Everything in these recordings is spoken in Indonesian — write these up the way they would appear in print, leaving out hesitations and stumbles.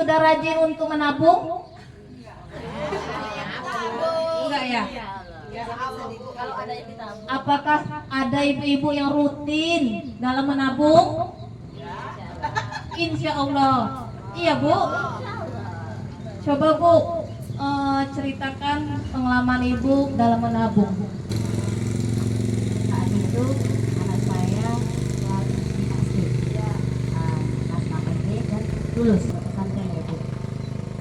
sudah rajin untuk menabung? Enggak ya? Apakah ada ibu-ibu yang rutin dalam menabung? Insya Allah. Iya Bu. Coba Bu, ceritakan pengalaman ibu dalam menabung. Saat itu anak saya kelas di SD, kelas 8 dan lulus ke pesantren ya Bu.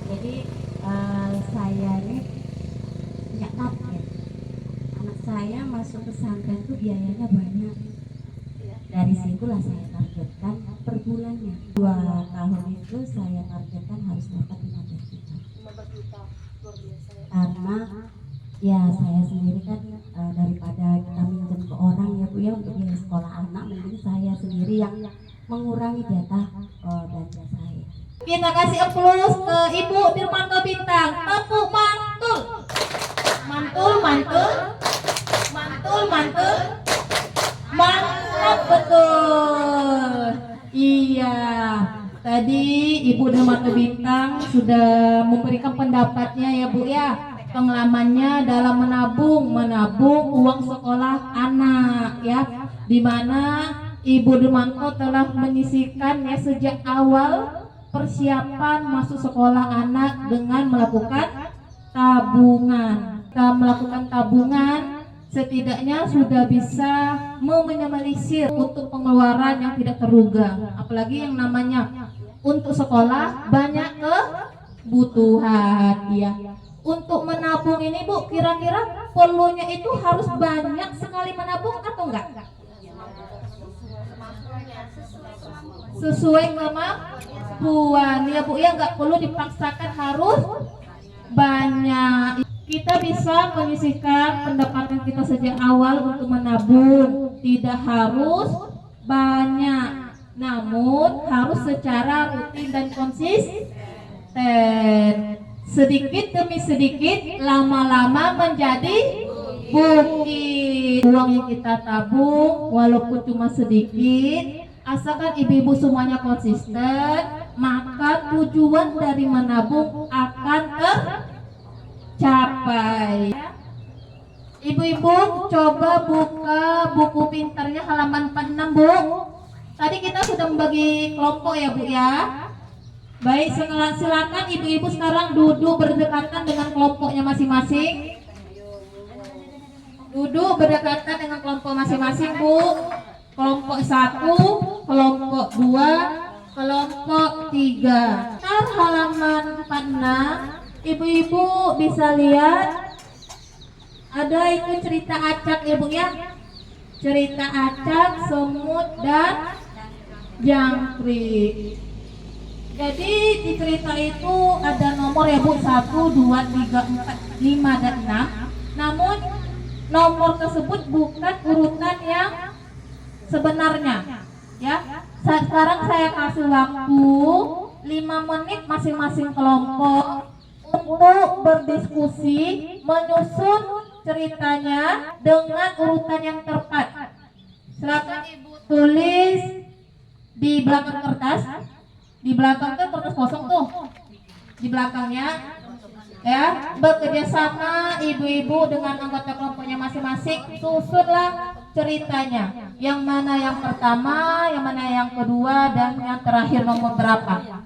Jadi saya ini punya target. Anak saya masuk pesantren itu biayanya banyak. Dari situlah saya targetkan per bulannya. 2 tahun itu saya targetkan harus dapat 15 juta. Karena ya saya sendiri kan daripada kita minjem ke orang ya Bu ya untuk biaya sekolah anak, mending saya sendiri yang mengurangi jatah belanja saya. Kita kasih aplaus ke Ibu Dirmanto Bintang. Tepuk mantul. Mantul, mantul. Mantul, mantul. Mantap betul. Iya. Tadi Ibu Dirmanto Bintang sudah memberikan pendapatnya ya Bu ya. Pengalamannya dalam menabung uang sekolah anak ya. Di mana Ibu Dirmanto telah menyisihkan ya sejak awal persiapan masuk sekolah anak dengan melakukan tabungan. Kita melakukan tabungan setidaknya sudah bisa meminimalisir untuk pengeluaran yang tidak terduga. Apalagi yang namanya untuk sekolah banyak kebutuhan ya. Untuk menabung ini Bu, kira-kira perlunya itu harus banyak sekali menabung atau enggak? Sesuai kemampuan ya Bu ya, nggak perlu dipaksakan harus banyak. Kita bisa menyisihkan pendapatan kita sejak awal untuk menabung, tidak harus banyak, namun harus secara rutin dan konsisten. Sedikit demi sedikit, lama-lama menjadi bukit. Uang yang kita tabung walaupun cuma sedikit, asalkan ibu-ibu semuanya konsisten, maka tujuan dari menabung akan tercapai. Ibu-ibu coba buka buku pintarnya halaman 46 Bu. Tadi kita sudah membagi kelompok ya Bu ya. Baik, silakan ibu-ibu sekarang duduk berdekatan dengan kelompoknya masing-masing. Duduk berdekatan dengan kelompok masing-masing Bu. Kelompok 1, kelompok 2, kelompok 3. Halaman 46, ibu-ibu bisa lihat ada itu cerita acak ya Bu ya. Cerita acak, semut dan jangkrik. Jadi di cerita itu ada nomor ya Bu, 1, 2, 3, 4, 5 dan 6. Namun nomor tersebut bukan urutan yang sebenarnya ya. Sekarang saya kasih waktu 5 menit masing-masing kelompok untuk berdiskusi menyusun ceritanya dengan urutan yang tepat. Silakan Ibu tulis di belakang kertas. Di belakang kan kertas kosong tuh. Di belakangnya ya, bekerja sama ibu-ibu dengan anggota kelompoknya masing-masing, susunlah ceritanya. Yang mana yang pertama, yang mana yang kedua, dan yang terakhir nomor berapa.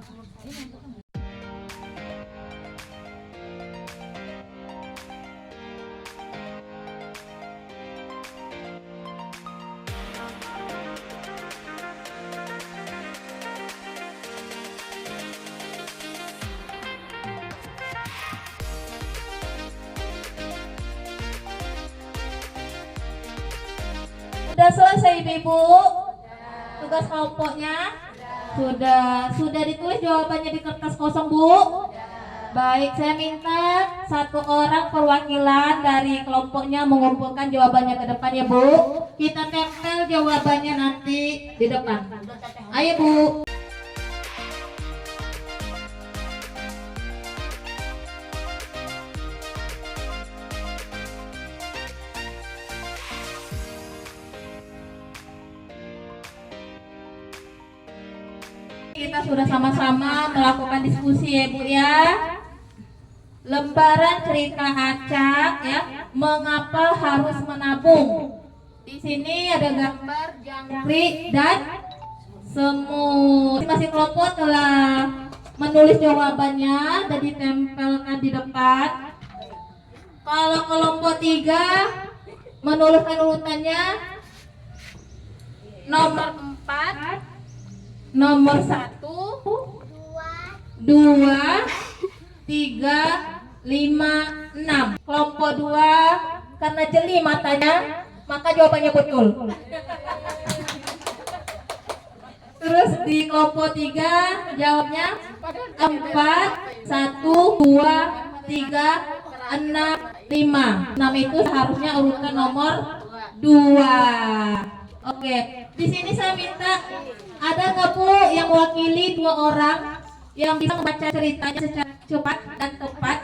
Sudah selesai ibu-ibu? Tugas kelompoknya? Sudah ditulis jawabannya di kertas kosong Bu? Baik, saya minta 1 orang perwakilan dari kelompoknya mengumpulkan jawabannya ke depan ya Bu. Kita tempel jawabannya nanti di depan. Ayo Bu. kita sudah sama-sama melakukan diskusi ya Bu ya. Lembaran cerita acak ya, mengapa harus menabung. Di sini ada gambar jangkrik dan semut. Masing kelompok telah menulis jawabannya dan ditempelkan di depan. Kalau kelompok 3 menuliskan urutannya nomor 4, nomor 1, 2, 3, 5, 6. Kelompok 2 karena jeli matanya, maka jawabannya betul. Terus di kelompok 3 jawabnya 4, 1, 2, 3, 6, 5. 6 itu seharusnya urutan nomor 2. Oke, di sini saya minta ada nggak Bu yang mewakili 2 orang yang bisa membaca ceritanya secara cepat dan tepat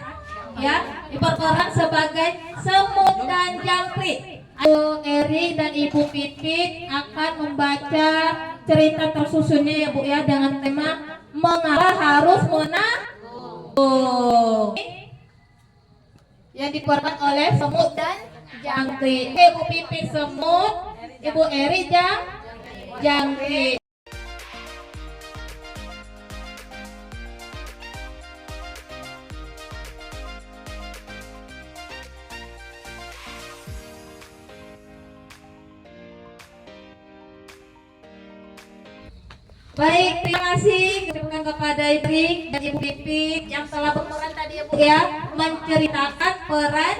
ya, diperperan sebagai semut dan jangkrik. Ayo Eri dan Ibu Pipit akan membaca cerita tersusunnya ya Bu ya, dengan tema mengapa harus menabung yang diperankan oleh semut dan jangkrik. Ibu Pipit semut, Ibu Eri jangkrik. Baik, terima kasih kepada Ibu dan Ibu Pipit yang telah berperan tadi ya Bu ya, menceritakan peran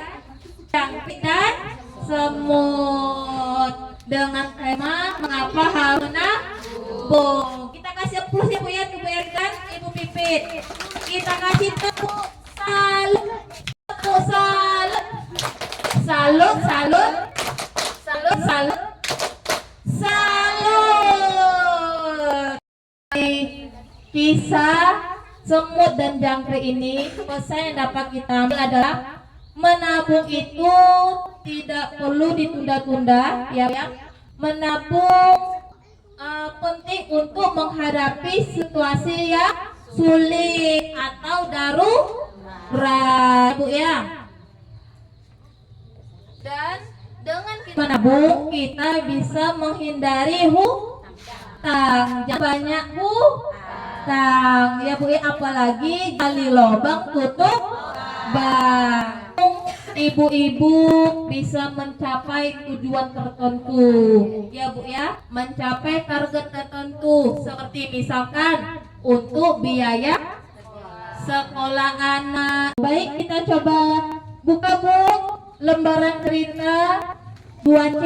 jangkrik dan semut dengan tema mengapa harus menabung. Kita kasih plus ya Bu ya, Ibu Eri dan Ibu Pipit. Kita kasih tepuk salut, tepuk salut, salut, salut, salut, salut, salut. Kisah semut dan jangkrik ini, pesan yang dapat kita ambil adalah menabung itu tidak perlu ditunda-tunda ya. Menabung penting untuk menghadapi situasi yang sulit atau darurat Bu ya. Dan dengan kita menabung kita bisa menghindari hutang. Jangan banyak hutang ya Bu ya, apalagi gali lubang tutup bang. Ibu-ibu bisa mencapai tujuan tertentu ya Bu ya, mencapai target tertentu seperti misalkan untuk biaya sekolah anak. Baik, kita coba buka Bu lembaran cerita 2C.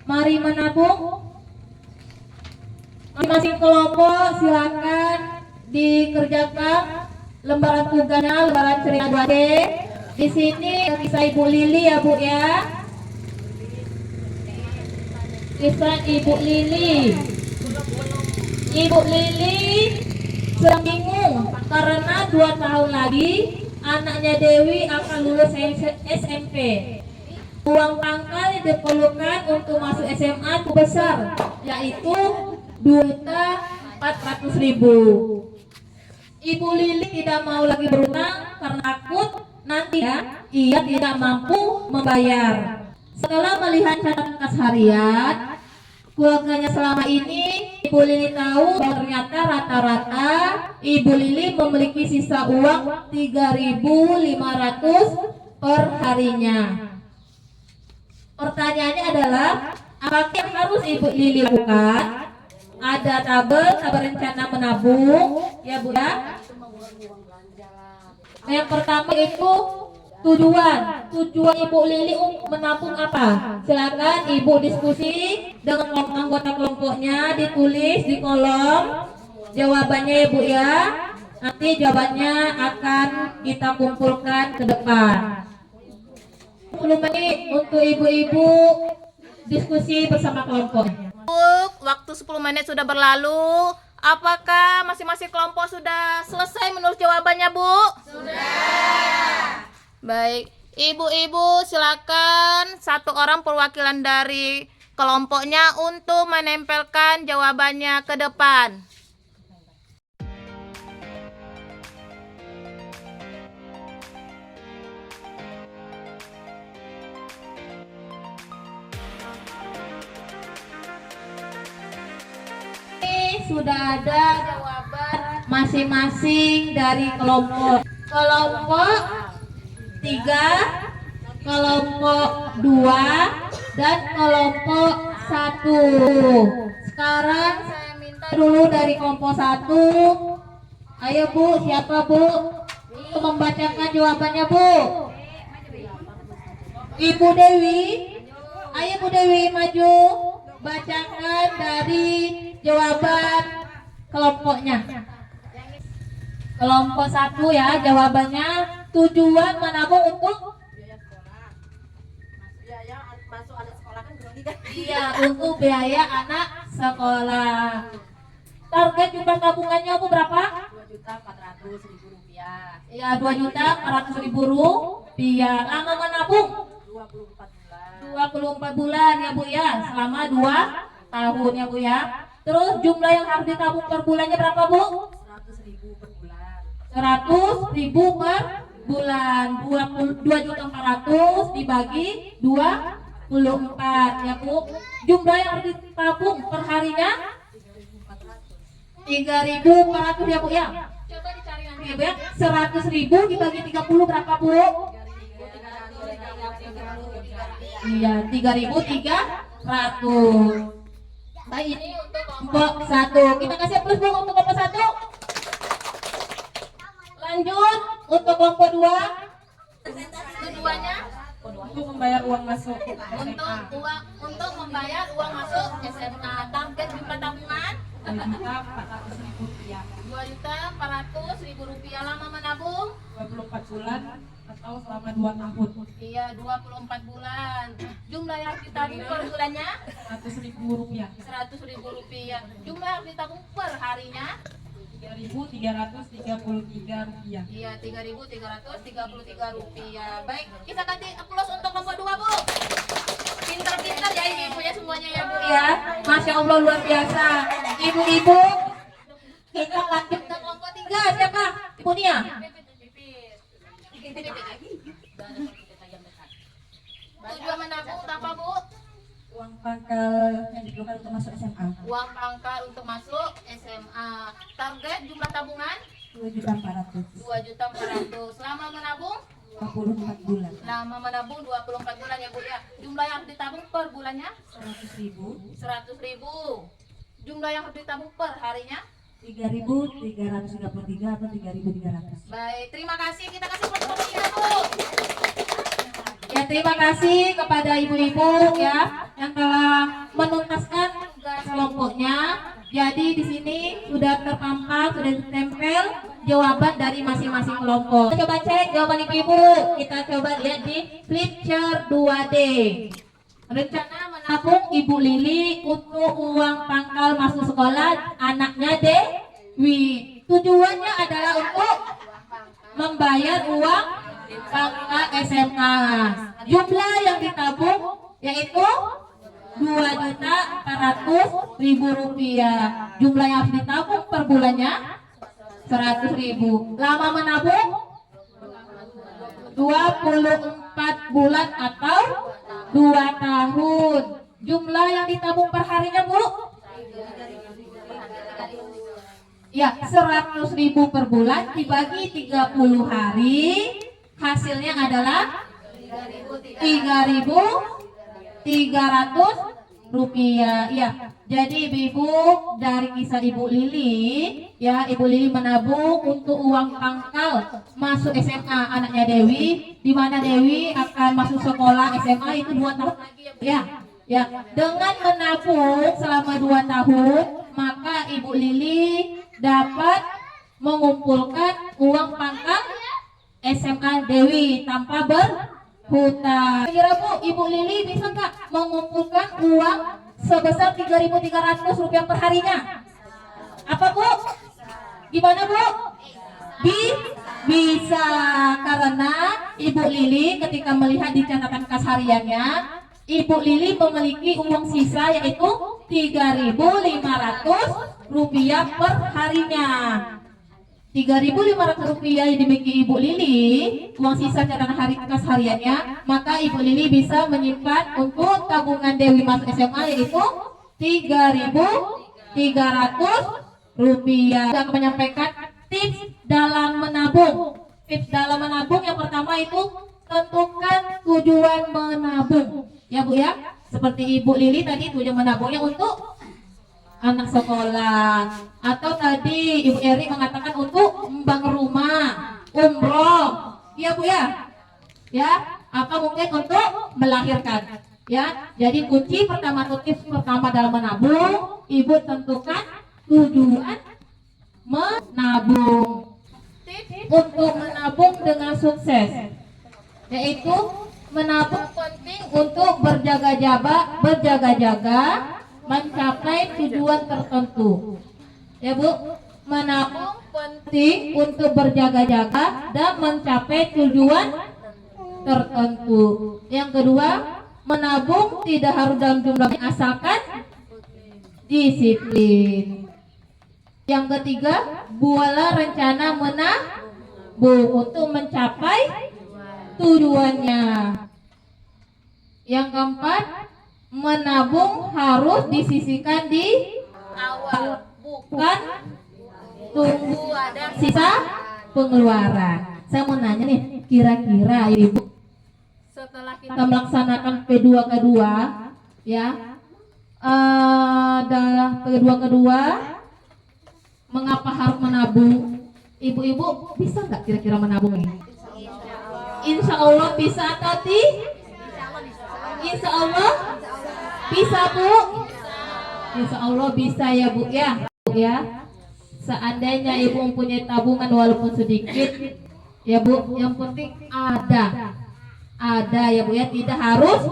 Mari menabung. Masing-masing kelompok silakan dikerjakan lembaran tugasnya, lembaran cerita 2C. Di sini kisah Ibu Lili ya Bu ya. Kisah Ibu Lili. Ibu Lili sedang bingung karena 2 tahun lagi anaknya Dewi akan lulus SMP. Uang pangkal yang diperlukan untuk masuk SMA itu besar, yaitu 2.400.000. Ibu Lili tidak mau lagi berutang karena takut nanti ya ia tidak mampu membayar. Setelah melihat catatan harian keluarganya selama ini, Ibu Lili tahu bahwa ternyata rata-rata Ibu Lili memiliki sisa uang 3.500 per harinya. Pertanyaannya adalah, apa yang harus Ibu Lili lakukan? Ada tabel rencana menabung ya Bu ya. Yang pertama itu tujuan Ibu Lili untuk menabung apa? Silakan Ibu diskusi dengan anggota kelompoknya, ditulis di kolom jawabannya ya Bu ya. Nanti jawabannya akan kita kumpulkan ke depan. 10 menit untuk ibu-ibu diskusi bersama kelompoknya. Waktu 10 menit sudah berlalu. Apakah masing-masing kelompok sudah selesai menulis jawabannya, Bu? Sudah. Baik, ibu-ibu silakan 1 orang perwakilan dari kelompoknya untuk menempelkan jawabannya ke depan. sudah ada jawaban masing-masing dari kelompok 3, kelompok 2, dan kelompok 1. Sekarang saya minta dulu dari kelompok 1. Ayo Bu, siapa Bu? Untuk membacakan jawabannya Bu. Ibu Dewi. Ayo Bu Dewi maju. Bacakan dari jawaban kelompoknya. Kelompok 1 ya, jawabannya tujuan menabung untuk Masuk anak sekolah kan belum nikah. iya, untuk biaya anak sekolah. Target jumlah tabungannya Bu berapa? 2.400.000 rupiah. Iya, 2.400.000 rupiah. Lama menabung 24 bulan. 24 bulan ya Bu ya, selama 2 tahun ya Bu ya. Terus jumlah yang harus ditabung per bulannya berapa Bu? 100.000 per bulan. 100.000 per bulan. 2.400.000 dibagi 24 ya Bu. Jumlah yang harus ditabung per harinya 3.400 ya Bu ya. Coba dicari nanti ya Bu ya. 100.000 dibagi 30 berapa Bu? Iya, 3.300. Baik, ini untuk kelompok 1. Kita kasih plus Bu untuk kelompok 1. Lanjut untuk kelompok 2. Keduanya Untuk membayar uang masuk untuk membayar uang masuk SMA. Target jumlah tabungan 2.400.000 rupiah. 2.400.000 rupiah. Lama menabung 24 bulan atau selama 2 tahun. iya 24 bulan. Jumlah yang ditabung per bulannya 100.000 rupiah. 100.000 rupiah. Jumlah yang ditabung per harinya 3.333 rupiah. iya 3.333 rupiah. Baik, kita kasih aplaus untuk kelompok 2 Bu. Pintar-pintar ya ibu ya semuanya ya Bu ya. Masya Allah luar biasa. Ibu-ibu, kita lanjut ke kelompok 3. Siapa? Ibu Nia. Tujuan menabung apa Bu? Uang pangkal yang diperlukan untuk masuk SMA. Uang pangkal untuk masuk SMA. Target jumlah tabungan 2.400.000. 2.400.000. Selama menabung 24 bulan. lama menabung 24 bulan ya Bu ya. Jumlah yang harus ditabung per bulannya 100.000. 100.000. Jumlah yang harus ditabung per harinya 3.333 atau 3.300. baik. Terima kasih, kita kasih tepuk tangan Bu. Ya, terima kasih kepada ibu-ibu ya yang telah menuntaskan tugas kelompoknya. Jadi di sini sudah terpampang, sudah ditempel jawaban dari masing-masing kelompok. Kita coba cek jawaban ibu-ibu. Kita coba lihat di flip chart 2D. Rencana menabung Ibu Lili untuk uang pangkal masuk sekolah anaknya Dewi. Tujuannya adalah untuk membayar uang pangkal SMA. Jumlah yang ditabung yaitu 2.400.000 rupiah. Jumlah yang harus ditabung per bulannya 100.000. Lama menabung 24 bulan atau 2 tahun. Jumlah yang ditabung per harinya Bu? Ya, 100.000 per bulan dibagi 30 hari. Hasilnya adalah 3.300 rupiah. Ya, jadi ibu dari kisah Ibu Lili, ya Ibu Lili menabung untuk uang pangkal masuk SMA anaknya Dewi, di mana Dewi akan masuk sekolah SMA itu 2 tahun lagi ya. Ya, dengan menabung selama 2 tahun, maka Ibu Lili dapat mengumpulkan uang pangkal SMA Dewi tanpa berhutang. Kira Bu, Ibu Lili bisa nggak mengumpulkan uang sebesar 3.300 rupiah per harinya? Apa Bu? Gimana Bu? Bisa, karena Ibu Lili ketika melihat di catatan kas hariannya, Ibu Lili memiliki uang sisa yaitu 3.500 rupiah per harinya. 3.500 rupiah yang dimiliki Ibu Lili, uang sisa catatan kas hariannya, maka Ibu Lili bisa menyimpan untuk tabungan Dewi masuk SMA yaitu 3.500 Rp300. Saya akan menyampaikan tips dalam menabung. Tips dalam menabung yang pertama itu tentukan tujuan menabung. Ya Bu ya. Seperti Ibu Lili tadi tujuan menabungnya untuk anak sekolah, atau tadi Ibu Eri mengatakan untuk membangun rumah, umroh. Iya Bu ya. Ya, atau mungkin untuk melahirkan. Ya, jadi kunci pertama atau tips pertama dalam menabung, Ibu tentukan tujuan menabung. Tips untuk menabung dengan sukses, yaitu menabung penting untuk berjaga-jaga mencapai tujuan tertentu. Ya Bu, menabung penting untuk berjaga-jaga dan mencapai tujuan tertentu. Yang kedua, menabung tidak harus dalam jumlah asalkan disiplin. Yang ketiga, buatlah rencana menabung untuk mencapai tujuannya. Yang keempat, menabung harus disisihkan di awal, bukan tunggu ada sisa pengeluaran. Saya mau nanya nih, kira-kira Ibu setelah kita melaksanakan kedua ya, dalam kedua mengapa harus menabung? Ibu-ibu bisa nggak kira-kira menabung ini? Insya Allah bisa atau tidak? Insya Allah bisa Bu. Insya Allah bisa ya Bu ya. Seandainya Ibu mempunyai tabungan walaupun sedikit, ya Bu, yang penting ada ya Bu ya, tidak harus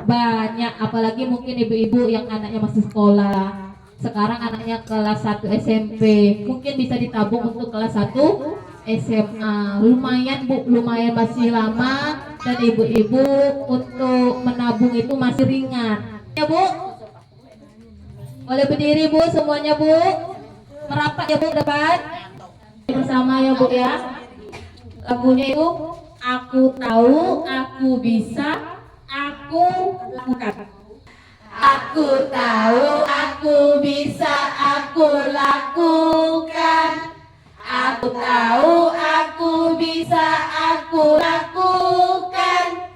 banyak. Apalagi mungkin ibu-ibu yang anaknya masih sekolah, sekarang anaknya kelas 1 SMP, mungkin bisa ditabung untuk kelas 1 SMA. Lumayan Bu, lumayan masih lama, dan ibu-ibu untuk menabung itu masih ringan ya Bu. Boleh berdiri Bu semuanya Bu, merapat ya Bu depan bersama ya Bu ya. Lagunya itu aku tahu, aku bisa, aku lakukan. Aku tahu, aku bisa, aku lakukan. Aku tahu, aku bisa, aku lakukan.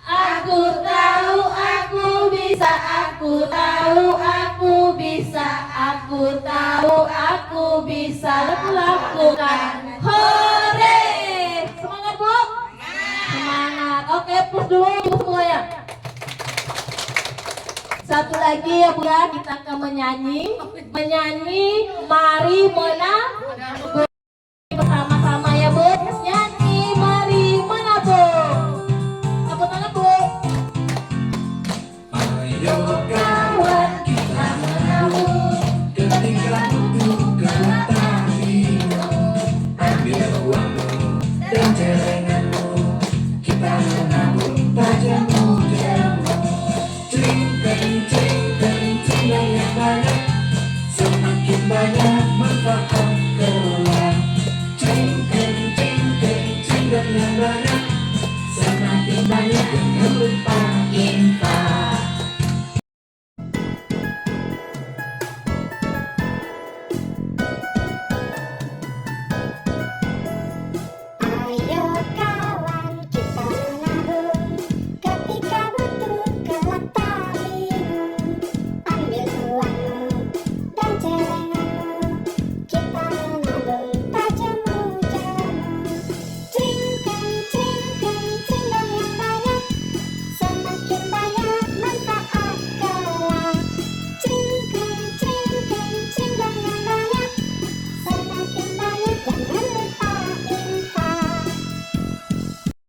Aku tahu, aku bisa, aku tahu, aku bisa, aku tahu, aku bisa lakukan. Hore! Semangat Bu! Semangat. Oke, push dulu Ibu semuanya. Satu lagi ya Bu ya, kita akan menyanyi mari menabung bersama-sama ya Bu. Nyanyi mari menabung. Tepuk tangan Bu. Ayo kawan kita menabung, ketika butuh ketahuimu, ambil uangmu dan celenganmu, kita menabung tajam mudamu. Cing kering cing yang banyak, semakin banyak manfaat kelak. Cing kering cing yang banyak, semakin banyak yang lupain.